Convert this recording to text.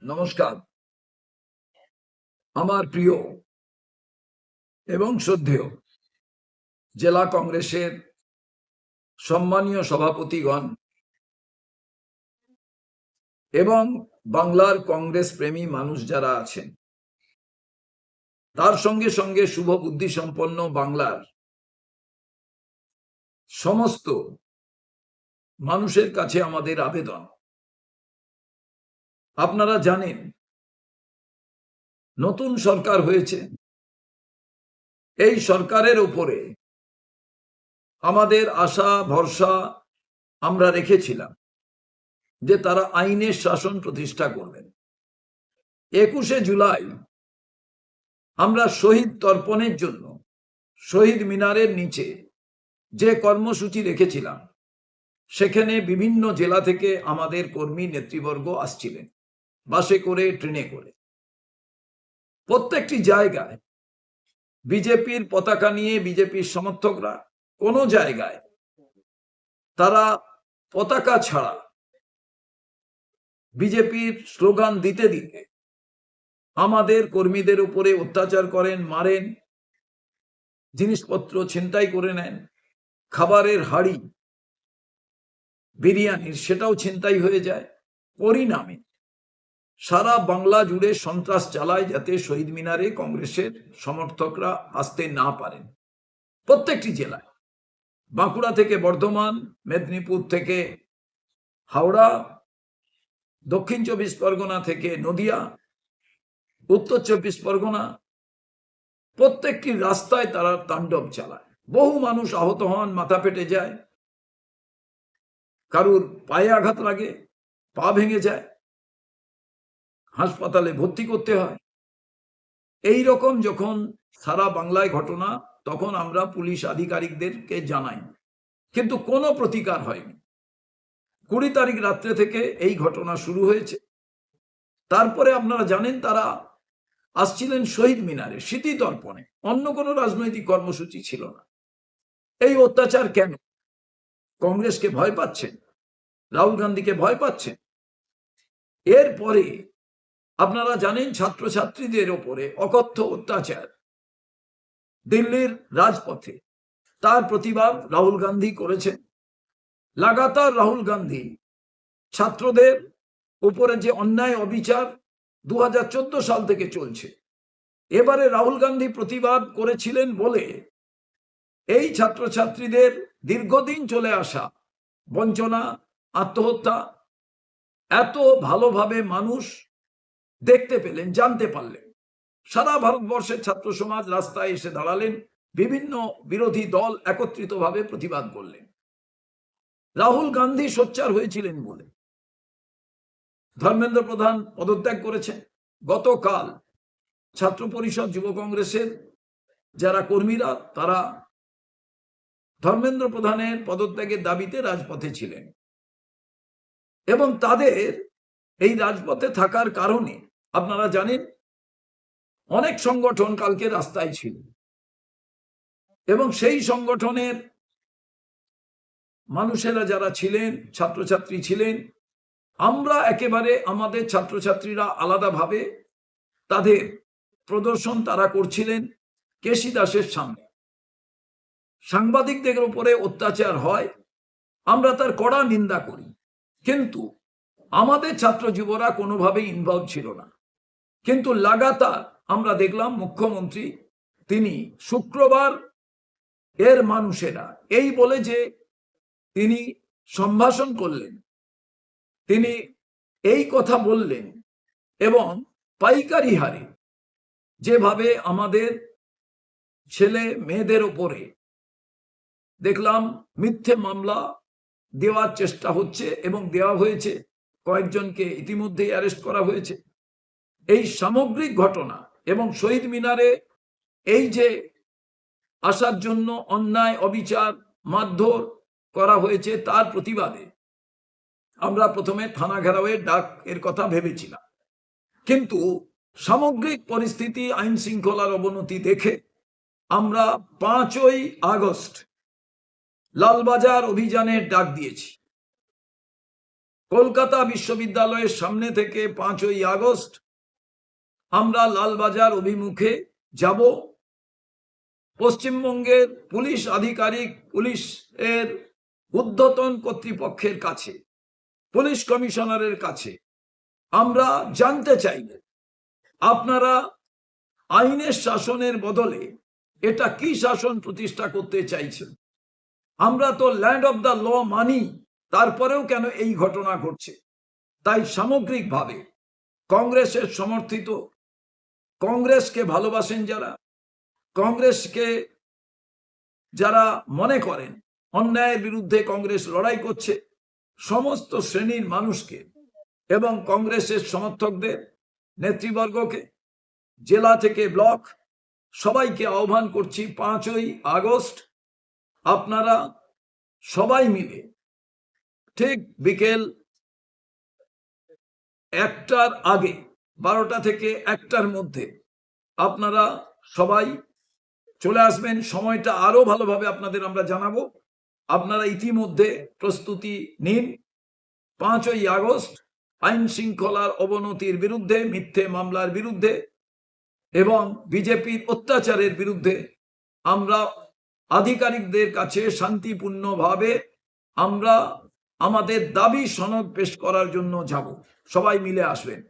নমস্কার। আমার প্রিয় এবং শ্রদ্ধেয় জেলা কংগ্রেসের সম্মানীয় সভাপতিগণ এবং বাংলার কংগ্রেস প্রেমী মানুষ যারা আছেন, তার সঙ্গে সঙ্গে শুভ বুদ্ধি সম্পন্ন বাংলার সমস্ত মানুষের কাছে আমাদের আবেদন, আপনারা জানেন নতুন সরকার হয়েছে। এই সরকারের উপরে আমাদের আশা ভরসা আমরা রেখেছিলাম যে তারা আইনের শাসন প্রতিষ্ঠা করবেন। 21শে জুলাই আমরা শহীদ তর্পণের জন্য শহীদ মিনারের নিচে যে কর্মসূচি রেখেছিলাম, সেখানে বিভিন্ন জেলা থেকে আমাদের কর্মী নেতৃবর্গ আসছিলেন, বাসে করে, ট্রেনে করে। প্রত্যেকটি জায়গায় বিজেপির পতাকা নিয়ে বিজেপির সমর্থকরা কোনো জায়গায় তারা পতাকা ছাড়া বিজেপির স্লোগান দিতে দিতে আমাদের কর্মীদের উপরে অত্যাচার করেন, মারেন, জিনিসপত্র ছিনতাই করে নেন। খাবারের হাড়ি বিরিয়ানির সেটাও ছিনতাই হয়ে যায়। পরিণামে সারা বাংলা জুড়ে সন্ত্রাস চালায় যাতে শহীদ মিনারে কংগ্রেসের সমর্থকরা আসতে না পারেন। প্রত্যেকটি জেলায়, বাঁকুড়া থেকে বর্ধমান, মেদিনীপুর থেকে হাওড়া, দক্ষিণ 24 পরগনা থেকে নদিয়া, উত্তর 24 পরগনা, প্রত্যেকটি রাস্তায় তারা তাণ্ডব চালায়। বহু মানুষ আহত হন, মাথা ফেটে যায়, কারুর পায়ে আঘাত লাগে, পা ভেঙে যায়, হাসপাতালে ভর্তি করতে হয়। এই রকম যখন সারা বাংলায় ঘটনা, তখন আমরা পুলিশ আধিকারিকদেরকে জানাই, কিন্তু কোনো প্রতিকার হয়নি। 20 তারিখ রাত্রে থেকে এই ঘটনা শুরু হয়েছে। তারপরে আপনারা জানেন তারা আসছিলেন শহীদ মিনারে স্মৃতি তর্পণে, অন্য কোনো রাজনৈতিক কর্মসূচি ছিল না। এই অত্যাচার কেন? কংগ্রেসকে ভয় পাচ্ছেন, রাহুল গান্ধীকে ভয় পাচ্ছেন। এরপরে আপনারা জানেন ছাত্রছাত্রীদের ওপরে অকথ্য অত্যাচার দিল্লির রাজপথে, তার প্রতিবাদ রাহুল গান্ধী করেছেন। লাগাতার রাহুল গান্ধী ছাত্রদের উপরে যে অন্যায় অবিচার 2014 সাল থেকে চলছে, এবারে রাহুল গান্ধী প্রতিবাদ করেছিলেন বলে এই ছাত্রছাত্রীদের দীর্ঘদিন চলে আসা বঞ্চনা, আত্মহত্যা এত ভালোভাবে মানুষ দেখতে পেলেন, জানতে পারলেন। সারা ভারতবর্ষের ছাত্র সমাজ রাস্তায় এসে দাঁড়ালেন, বিভিন্ন বিরোধী দল একত্রিতভাবে প্রতিবাদ করলেন। রাহুল গান্ধী সোচ্চার হয়েছিলেন বলে ধর্মেন্দ্র প্রধান পদত্যাগ করেছেন। গতকাল ছাত্র পরিষদ, যুব কংগ্রেসের যারা কর্মীরা, তারা ধর্মেন্দ্র প্রধানের পদত্যাগের দাবিতে রাজপথে ছিলেন এবং তাদের এই রাজপথে থাকার কারণে আপনারা জানেন অনেক সংগঠন কালকে রাস্তায় ছিল এবং সেই সংগঠনের মানুষেরা যারা ছিলেন, ছাত্রছাত্রী ছিলেন, আমরা একেবারে আমাদের ছাত্রছাত্রীরা আলাদাভাবে তাদের প্রদর্শন তারা করছিলেন কেশি দাসের সামনে। সাংবাদিকদের উপরে অত্যাচার হয়, আমরা তার কড়া নিন্দা করি, কিন্তু আমাদের ছাত্র যুবরা কোনোভাবেই ইনভলভ ছিল না। কিন্তু লাগাতার আমরা দেখলাম মুখ্যমন্ত্রী তিনি শুক্রবার এর মানুষেরা এই বলে যে তিনি সম্ভাষণ করলেন, তিনি এই কথা বললেন এবং পাইকারি হারে যেভাবে আমাদের ছেলে মেয়েদের ওপরে দেখলাম মিথ্যে মামলা দেওয়ার চেষ্টা হচ্ছে এবং দেওয়া হয়েছে, কয়েকজনকে ইতিমধ্যেই অ্যারেস্ট করা হয়েছে। এই সামগ্রিক ঘটনা এবং শহীদ মিনারে এই যে আসার জন্য অন্যায়, অবিচার, মারধর করা হয়েছে, তার প্রতিবাদে আমরা প্রথমে থানা ঘেরাওয়ের ডাক এর কথা ভেবেছিলাম, কিন্তু সামগ্রিক পরিস্থিতি, আইন শৃঙ্খলার অবনতি দেখে আমরা 5ই আগস্ট লালবাজার অভিযানের ডাক দিয়েছি। কলকাতা বিশ্ববিদ্যালয়ের সামনে থেকে 5ই আগস্ট আমরা লালবাজার অভিমুখে যাব। পশ্চিমবঙ্গের পুলিশ আধিকারিক, পুলিশের ঊর্ধ্বতন কর্তৃপক্ষের কাছে, পুলিশ কমিশনারের কাছে আমরা জানতে চাই আপনারা আইনের শাসনের বদলে এটা কি শাসন প্রতিষ্ঠা করতে চাইছেন। আমরা তো ল্যান্ড অফ দ্য ল মানি, তারপরেও কেন এই ঘটনা ঘটছে। তাই সামগ্রিকভাবে কংগ্রেসের সমর্থিত, কংগ্রেসকে ভালোবাসেন যারা, কংগ্রেসকে যারা মনে করেন অন্যায়ের বিরুদ্ধে কংগ্রেস লড়াই করছে, সমস্ত শ্রেণীর মানুষকে এবং কংগ্রেসের সমর্থকদের নেতৃবর্গকে জেলা থেকে ব্লক সবাইকে আহ্বান করছি 5ই আগস্ট আপনারা সবাই মিলে ঠিক বিকেল 1টার আগে, 12টা থেকে 1টার মধ্যে আপনারা সবাই চলে আসবেন। সময়টা আরো ভালোভাবে আপনাদের আমরা জানাবো, আপনারা ইতিমধ্যে প্রস্তুতি নিন। 5ই আগস্ট আইন শৃঙ্খলার অবনতির বিরুদ্ধে, মিথ্যে মামলার বিরুদ্ধে এবং বিজেপির অত্যাচারের বিরুদ্ধে আমরা আধিকারিকদের কাছে শান্তিপূর্ণভাবে আমরা আমাদের দাবি সনদ পেশ করার জন্য যাব। সবাই মিলে আসবেন।